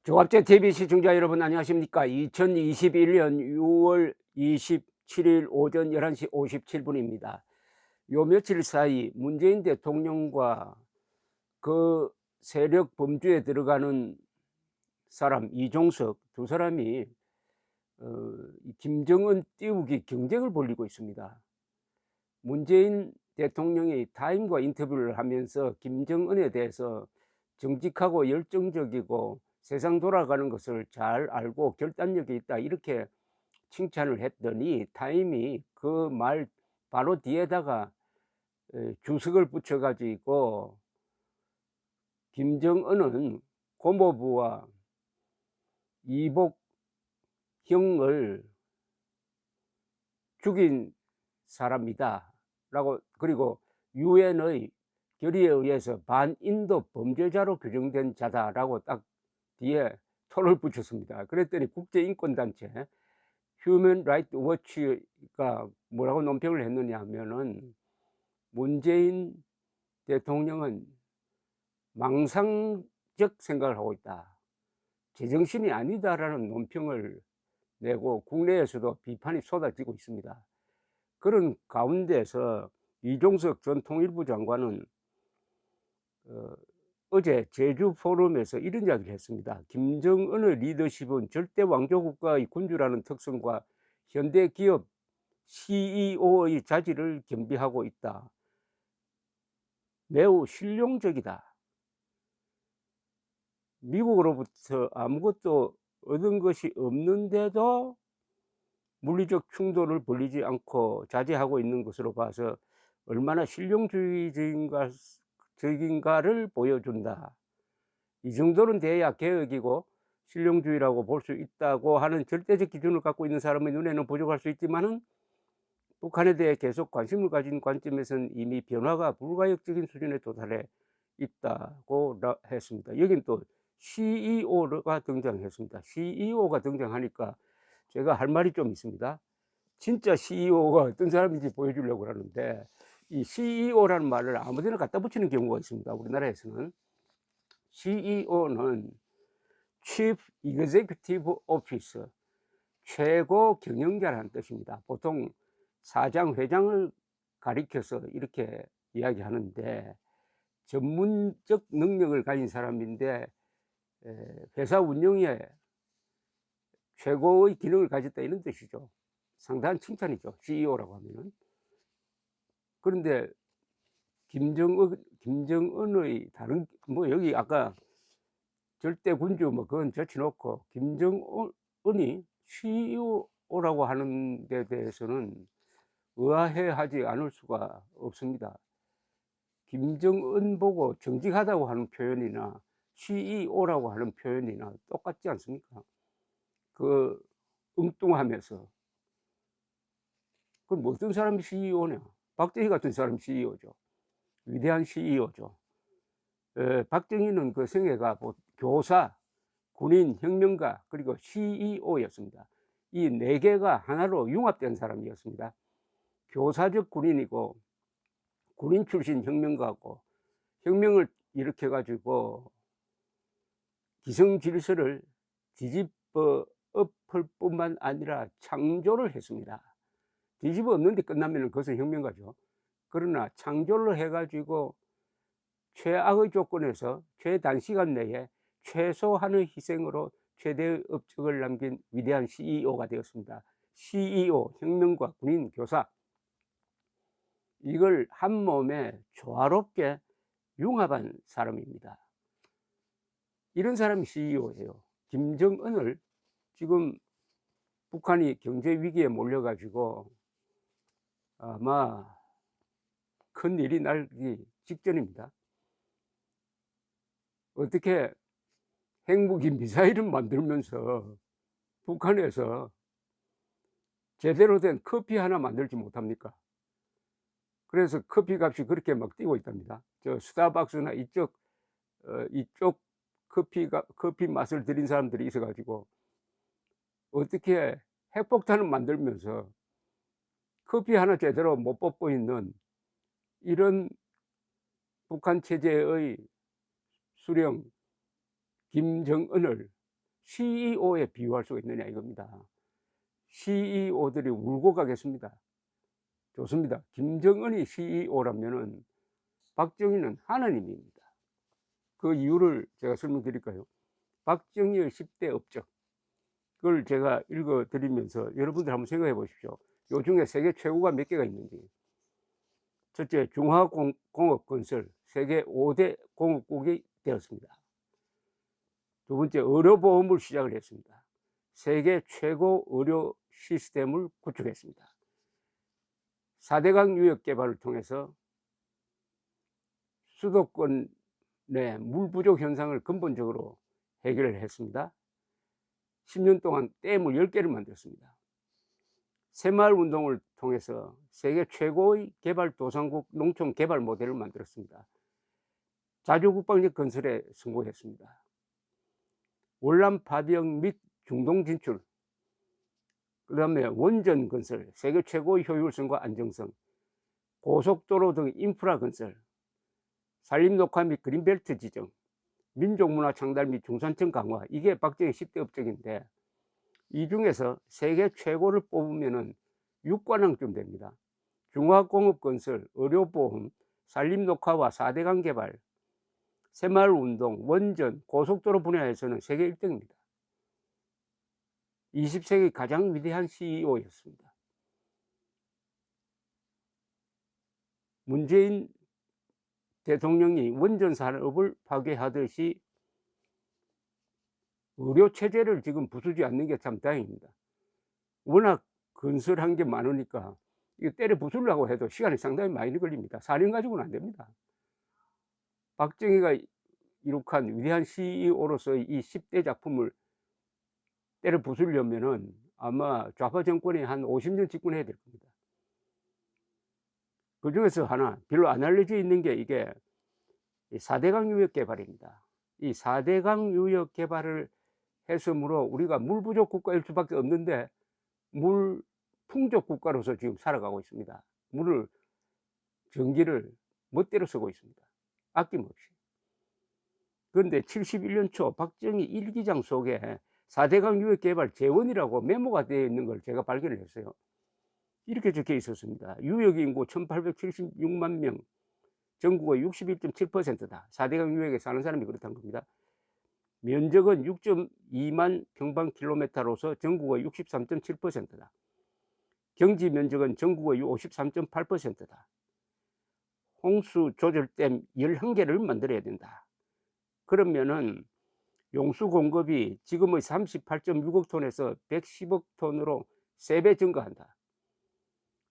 종합제 TV 시청자 여러분 안녕하십니까? 2021년 6월 27일 오전 11시 57분입니다. 요 며칠 사이 문재인 대통령과 그 세력 범주에 들어가는 사람 이종석 두 사람이 이 김정은 띄우기 경쟁을 벌이고 있습니다. 문재인 대통령이 타임과 인터뷰를 하면서 김정은에 대해서 정직하고 열정적이고 세상 돌아가는 것을 잘 알고 결단력이 있다 이렇게 칭찬을 했더니 타임이 그 말 바로 뒤에다가 주석을 붙여 가지고 김정은은 고모부와 이복형을 죽인 사람이다라고, 그리고 유엔의 결의에 의해서 반인도 범죄자로 규정된 자다라고 딱 뒤에 톨을 붙였습니다. 그랬더니 국제인권단체 휴먼 라이트 워치가 뭐라고 논평을 했느냐 하면은 문재인 대통령은 망상적 생각을 하고 있다. 제정신이 아니다라는 논평을 내고 국내에서도 비판이 쏟아지고 있습니다. 그런 가운데서 이종석 전 통일부 장관은 어제 제주 포럼에서 이런 이야기를 했습니다. 김정은의 리더십은 절대 왕조국가의 군주라는 특성과 현대 기업 CEO의 자질을 겸비하고 있다. 매우 실용적이다. 미국으로부터 아무것도 얻은 것이 없는데도 물리적 충돌을 벌이지 않고 자제하고 있는 것으로 봐서 얼마나 실용주의적인가를 보여준다. 이 정도는 돼야 개혁이고 실용주의라고 볼 수 있다고 하는 절대적 기준을 갖고 있는 사람의 눈에는 부족할 수 있지만은 북한에 대해 계속 관심을 가진 관점에서는 이미 변화가 불가역적인 수준에 도달해 있다고 했습니다. 여긴 또 CEO가 등장했습니다. CEO가 등장하니까 제가 할 말이 좀 있습니다. 진짜 CEO가 어떤 사람인지 보여주려고 하는데, 이 CEO라는 말을 아무 데나 갖다 붙이는 경우가 있습니다. 우리나라에서는. CEO는 Chief Executive Officer, 최고 경영자라는 뜻입니다. 보통 사장, 회장을 가리켜서 이렇게 이야기하는데, 전문적 능력을 가진 사람인데 회사 운영에 최고의 기능을 가졌다 이런 뜻이죠. 상당한 칭찬이죠, CEO라고 하면은. 그런데 김정은의 다른 여기 아까 절대 군주 그건 젖혀놓고 김정은이 CEO라고 하는 데 대해서는 의아해하지 않을 수가 없습니다. 김정은 보고 정직하다고 하는 표현이나 CEO라고 하는 표현이나 똑같지 않습니까? 그 엉뚱하면서. 그럼 어떤 사람이 CEO냐? 박정희 같은 사람이 CEO죠. 위대한 CEO죠. 박정희는 그 생애가 교사, 군인, 혁명가, 그리고 CEO였습니다. 이 네 개가 하나로 융합된 사람이었습니다. 교사적 군인이고, 군인 출신 혁명가고, 혁명을 일으켜 가지고 기성 질서를 뒤집어 엎을 뿐만 아니라 창조를 했습니다. 뒤집어 엎는 데 끝나면 그것은 혁명가죠. 그러나 창조를 해 가지고 최악의 조건에서 최단시간 내에 최소한의 희생으로 최대의 업적을 남긴 위대한 CEO가 되었습니다. CEO, 혁명가, 군인, 교사, 이걸 한 몸에 조화롭게 융합한 사람입니다. 이런 사람이 CEO예요. 김정은을 지금 북한이 경제 위기에 몰려 가지고 아마 큰일이 나기 직전입니다. 어떻게 핵무기 미사일을 만들면서 북한에서 제대로 된 커피 하나 만들지 못합니까? 그래서 커피 값이 그렇게 막 뛰고 있답니다. 저 스타벅스나 이쪽 커피 맛을 들인 사람들이 있어 가지고 어떻게 핵폭탄을 만들면서 커피 하나 제대로 못 뽑고 있는 이런 북한 체제의 수령 김정은을 CEO에 비유할 수가 있느냐 이겁니다. CEO들이 울고 가겠습니다. 좋습니다. 김정은이 CEO라면은 박정희는 하느님입니다. 그 이유를 제가 설명드릴까요? 박정희의 10대 업적, 그걸 제가 읽어 드리면서 여러분들 한번 생각해 보십시오. 요 중에 세계 최고가 몇 개가 있는지. 첫째, 중화공업 건설, 세계 5대 공업국이 되었습니다. 두 번째, 의료보험을 시작을 했습니다. 세계 최고 의료 시스템을 구축했습니다. 4대강 유역 개발을 통해서 수도권 내 물 부족 현상을 근본적으로 해결을 했습니다. 10년 동안 댐을 10개를 만들었습니다. 새마을 운동을 통해서 세계 최고의 개발도상국 농촌 개발 모델을 만들었습니다. 자주국방력 건설에 성공했습니다. 월남 파병 및 중동 진출, 그 다음에 원전 건설, 세계 최고의 효율성과 안정성, 고속도로 등 인프라 건설, 산림 녹화 및 그린벨트 지정, 민족문화 창달 및 중산층 강화, 이게 박정희 10대 업적인데, 이 중에서 세계 최고를 뽑으면은 6관왕쯤 됩니다. 중화공업 건설, 의료보험, 산림 녹화와 4대강 개발, 새마을 운동, 원전, 고속도로 분야에서는 세계 1등입니다. 20세기 가장 위대한 CEO였습니다. 문재인 대통령이 원전 산업을 파괴하듯이 의료 체제를 지금 부수지 않는 게 참 다행입니다. 워낙 건설한 게 많으니까 이거 때려 부수려고 해도 시간이 상당히 많이 걸립니다. 4년 가지고는 안 됩니다. 박정희가 이룩한 위대한 CEO로서의 이 10대 작품을 때려 부수려면은 아마 좌파 정권이 한 50년 집권해야 될 겁니다. 그 중에서 하나 별로 안 알려져 있는 게 이게 4대강 유역 개발입니다. 이 4대강 유역 개발을 했으므로 우리가 물 부족 국가일 수밖에 없는데 물 풍족 국가로서 지금 살아가고 있습니다. 물을, 전기를 멋대로 쓰고 있습니다. 아낌없이. 그런데 71년 초 박정희 일기장 속에 4대강 유역 개발 재원이라고 메모가 되어 있는 걸 제가 발견을 했어요. 이렇게 적혀 있었습니다. 유역 인구 1876만 명, 전국의 61.7%다. 4대강 유역에 사는 사람이 그렇다는 겁니다. 면적은 6.2만 평방킬로미터로서 전국의 63.7%다. 경지 면적은 전국의 53.8%다. 홍수 조절댐 11개를 만들어야 된다. 그러면은 용수 공급이 지금의 38.6억 톤에서 110억 톤으로 3배 증가한다.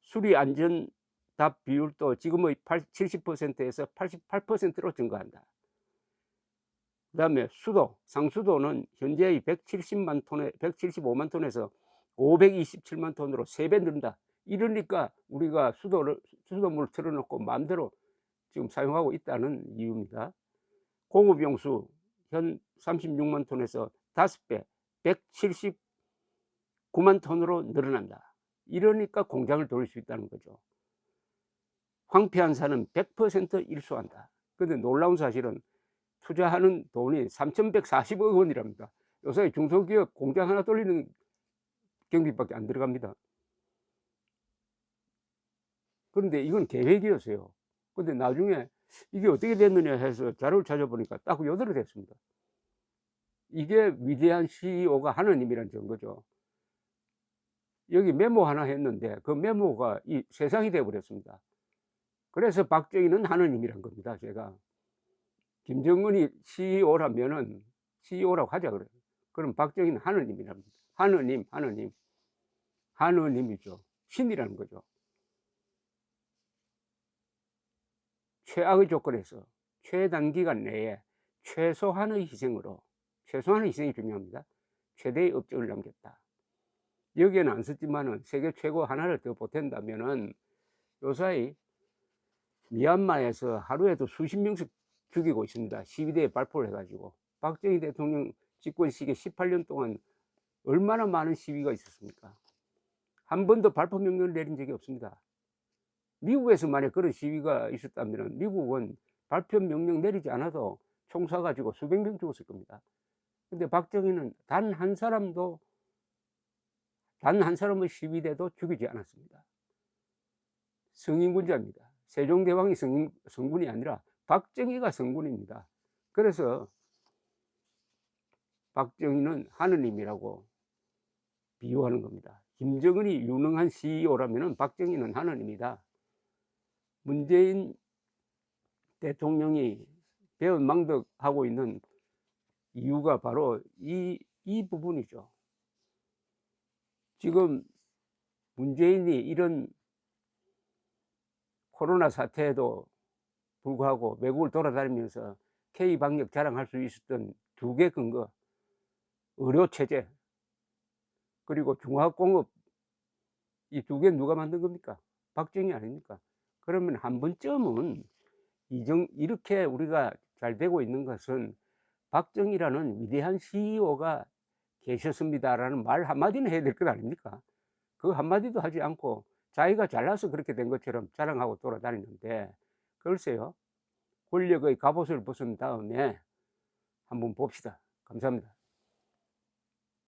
수리 안전답 비율도 지금의 70%에서 88%로 증가한다. 그 다음에 수도, 상수도는 현재의 175만 톤에서 527만 톤으로 3배 는다. 이러니까 우리가 수도물을 틀어놓고 마음대로 지금 사용하고 있다는 이유입니다. 공업용수 현 36만 톤에서 5배, 179만 톤으로 늘어난다. 이러니까 공장을 돌릴 수 있다는 거죠. 황폐한 산은 100% 일소한다. 그런데 놀라운 사실은 투자하는 돈이 3,140억 원이랍니다. 요새 중소기업 공장 하나 돌리는 경비밖에 안 들어갑니다. 그런데 이건 계획이었어요. 근데 나중에 이게 어떻게 됐느냐 해서 자료를 찾아보니까 딱 요대로 됐습니다. 이게 위대한 CEO가 하느님이란 증거죠. 여기 메모 하나 했는데 그 메모가 이 세상이 되어 버렸습니다. 그래서 박정희는 하느님이란 겁니다. 제가 김정은이 CEO라면은 CEO라고 하자 그래요. 그럼 박정희는 하느님이랍니다. 하느님이죠. 신이라는 거죠. 최악의 조건에서 최단기간 내에 최소한의 희생으로, 최소한의 희생이 중요합니다. 최대의 업적을 남겼다. 여기에는 안 썼지만은 세계 최고 하나를 더 보탠다면은 요사이 미얀마에서 하루에도 수십 명씩 죽이고 있습니다. 시위대에 발포를 해가지고. 박정희 대통령 집권 시기에 18년 동안 얼마나 많은 시위가 있었습니까? 한 번도 발포 명령을 내린 적이 없습니다. 미국에서 만약 그런 시위가 있었다면 미국은 발표 명령 내리지 않아도 총 쏴가지고 수백 명 죽었을 겁니다. 근데 박정희는 단 한 사람의 시위대도 죽이지 않았습니다. 성인군자입니다. 세종대왕이 성군이 아니라 박정희가 성군입니다. 그래서 박정희는 하느님이라고 비유하는 겁니다. 김정은이 유능한 CEO라면 박정희는 하느님이다. 문재인 대통령이 배은망덕하고 있는 이유가 바로 이 부분이죠. 지금 문재인이 이런 코로나 사태에도 불구하고 외국을 돌아다니면서 K방역 자랑할 수 있었던 두 개 근거, 의료체제 그리고 중화학공업, 이 두 개 누가 만든 겁니까? 박정희 아닙니까? 그러면 한 번쯤은 이렇게 우리가 잘 되고 있는 것은 박정희라는 위대한 CEO가 계셨습니다라는 말 한마디는 해야 될 것 아닙니까? 그 한마디도 하지 않고 자기가 잘나서 그렇게 된 것처럼 자랑하고 돌아다니는데, 글쎄요, 권력의 갑옷을 벗은 다음에 한번 봅시다. 감사합니다.